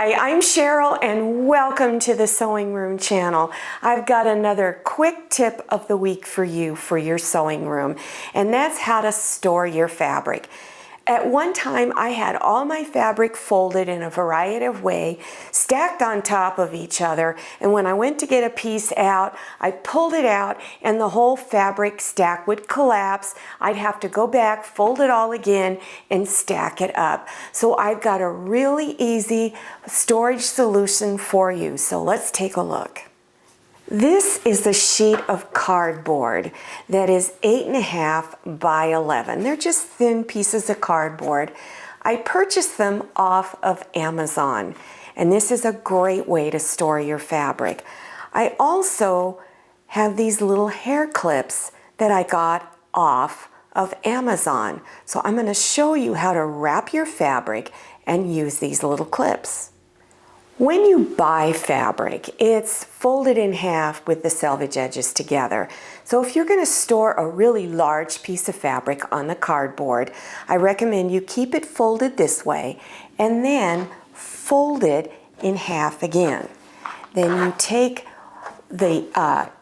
Hi, I'm Cheryl and welcome to the Sewing Room channel. I've got another quick tip of the week for you for your sewing room, and that's how to store your fabric. At one time, I had all my fabric folded in a variety of ways, stacked on top of each other, and when I went to get a piece out, I pulled it out and the whole fabric stack would collapse. I'd have to go back, fold it all again, and stack it up. So I've got a really easy storage solution for you. So let's take a look. This is the sheet of cardboard that is 8.5 by 11. They're just thin pieces of cardboard. I purchased them off of Amazon, and this is a great way to store your fabric. I also have these little hair clips that I got off of Amazon. So I'm going to show you how to wrap your fabric and use these little clips. When you buy fabric, it's folded in half with the selvage edges together. So if you're going to store a really large piece of fabric on the cardboard, I recommend you keep it folded this way and then fold it in half again. Then you take the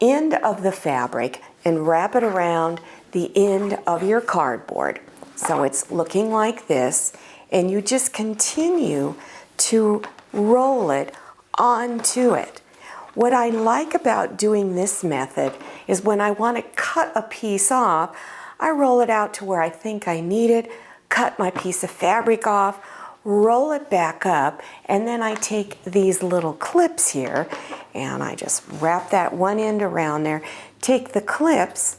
end of the fabric and wrap it around the end of your cardboard. So it's looking like this, and you just continue to roll it onto it. What I like about doing this method is when I want to cut a piece off, I roll it out to where I think I need it, cut my piece of fabric off, roll it back up, and then I take these little clips here and I just wrap that one end around there, take the clips,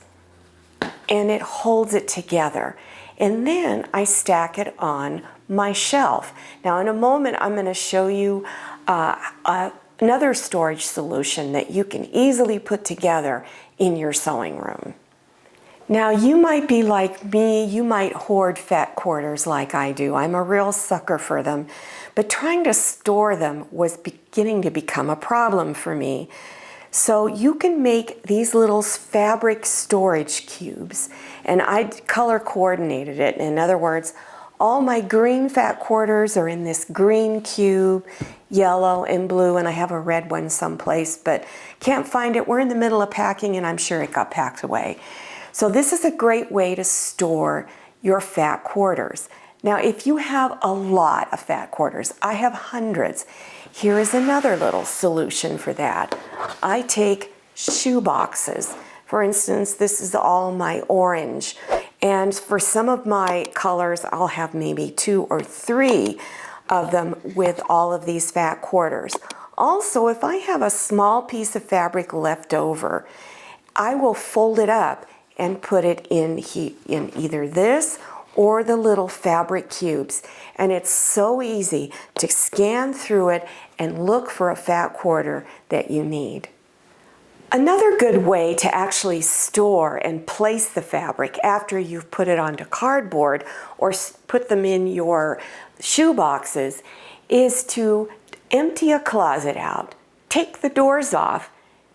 and it holds it together. And then I stack it on my shelf. Now in a moment I'm going to show you another storage solution that you can easily put together in your sewing room. Now you might be like me, you might hoard fat quarters like I do. I'm a real sucker for them, but trying to store them was beginning to become a problem for me. So you can make these little fabric storage cubes, and I color coordinated it. In other words, all my green fat quarters are in this green cube, yellow and blue, and I have a red one someplace, but can't find it. We're in the middle of packing, and I'm sure it got packed away. So this is a great way to store your fat quarters. Now, if you have a lot of fat quarters, I have hundreds. Here is another little solution for that. I take shoe boxes. For instance, this is all my orange. And for some of my colors, I'll have maybe 2 or 3 of them with all of these fat quarters. Also, if I have a small piece of fabric left over, I will fold it up and put it in either this or the little fabric cubes. And it's so easy to scan through it and look for a fat quarter that you need. Another good way to actually store and place the fabric after you've put it onto cardboard or put them in your shoe boxes is to empty a closet out, take the doors off,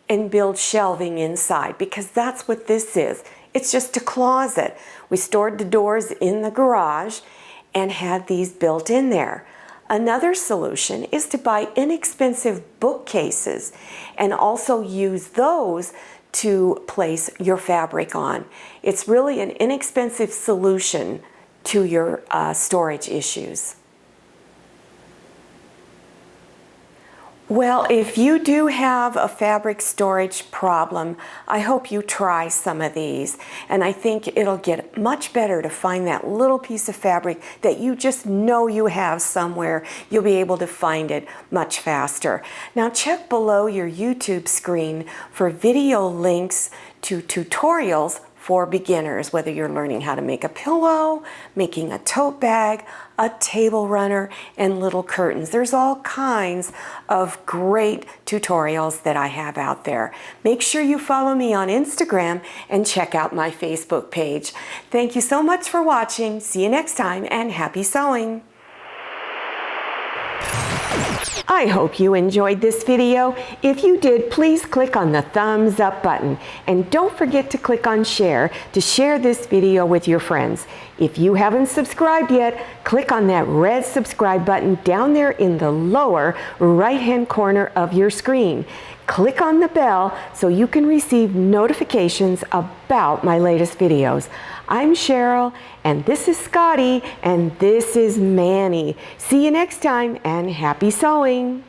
and build shelving inside, because that's what this is. It's just a closet. We stored the doors in the garage and had these built in there. Another solution is to buy inexpensive bookcases and also use those to place your fabric on. It's really an inexpensive solution to your storage issues. Well, if you do have a fabric storage problem, I hope you try some of these. And I think it'll get much better to find that little piece of fabric that you just know you have somewhere. You'll be able to find it much faster. Now check below your YouTube screen for video links to tutorials for beginners, whether you're learning how to make a pillow, making a tote bag, a table runner, and little curtains. There's all kinds of great tutorials that I have out there. Make sure you follow me on Instagram and check out my Facebook page. Thank you so much for watching. See you next time, and happy sewing. I hope you enjoyed this video. If you did, please click on the thumbs up button. And don't forget to click on share to share this video with your friends. If you haven't subscribed yet, click on that red subscribe button down there in the lower right-hand corner of your screen. Click on the bell so you can receive notifications about my latest videos. I'm Cheryl, and this is Scotty, and this is Manny. See you next time, and happy sewing!